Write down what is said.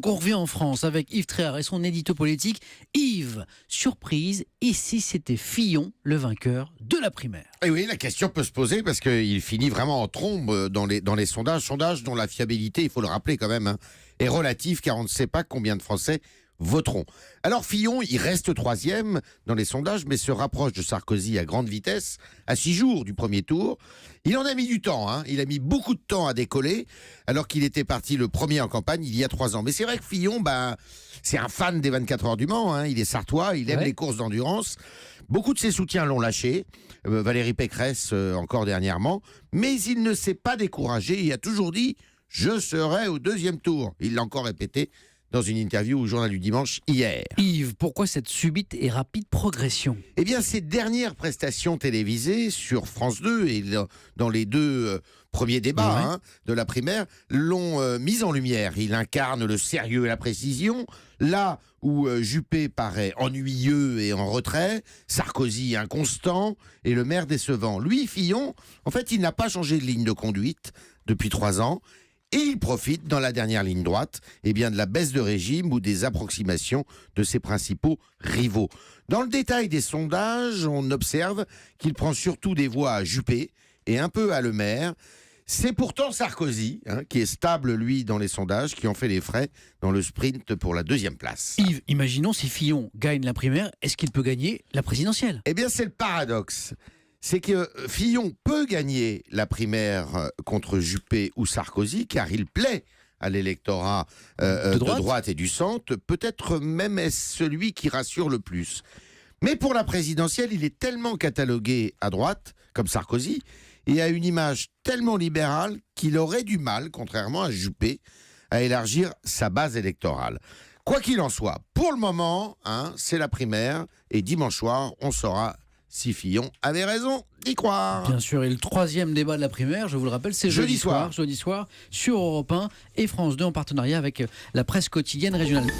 On revient en France avec Yves Tréhard et son édito politique. Yves, surprise, et si c'était Fillon le vainqueur de la primaire? Et oui, la question peut se poser parce qu'il finit vraiment en trombe dans les sondages dont la fiabilité, il faut le rappeler quand même, est relative car on ne sait pas combien de Français voteront. Alors Fillon, il reste 3e dans les sondages, mais se rapproche de Sarkozy à grande vitesse, à 6 jours du premier tour. Il en a mis du temps, il a mis beaucoup de temps à décoller, alors qu'il était parti le premier en campagne il y a 3 ans. Mais c'est vrai que Fillon, c'est un fan des 24 heures du Mans, il est sartois, il aime les courses d'endurance. Beaucoup de ses soutiens l'ont lâché, Valérie Pécresse encore dernièrement, mais il ne s'est pas découragé, il a toujours dit « je serai au 2e tour ». Il l'a encore répété dans une interview au Journal du Dimanche hier. Yves, pourquoi cette subite et rapide progression? Eh bien, ces dernières prestations télévisées sur France 2 et dans les deux premiers débats de la primaire l'ont mis en lumière. Il incarne le sérieux et la précision. Là où Juppé paraît ennuyeux et en retrait, Sarkozy inconstant et le maire décevant. Lui, Fillon, en fait, il n'a pas changé de ligne de conduite depuis 3 ans. Et il profite, dans la dernière ligne droite, de la baisse de régime ou des approximations de ses principaux rivaux. Dans le détail des sondages, on observe qu'il prend surtout des voix à Juppé et un peu à Le Maire. C'est pourtant Sarkozy, qui est stable, lui, dans les sondages, qui en fait les frais dans le sprint pour la 2e place. Yves, imaginons si Fillon gagne la primaire, est-ce qu'il peut gagner la présidentielle? Eh bien, c'est le paradoxe. C'est que Fillon peut gagner la primaire contre Juppé ou Sarkozy, car il plaît à l'électorat de droite et du centre. Peut-être même est-ce celui qui rassure le plus. Mais pour la présidentielle, il est tellement catalogué à droite, comme Sarkozy, et a une image tellement libérale qu'il aurait du mal, contrairement à Juppé, à élargir sa base électorale. Quoi qu'il en soit, pour le moment, c'est la primaire, et dimanche soir, on saura si Fillon avait raison d'y croire. Bien sûr, et le 3e débat de la primaire, je vous le rappelle, c'est jeudi soir sur Europe 1 et France 2 en partenariat avec la presse quotidienne régionale.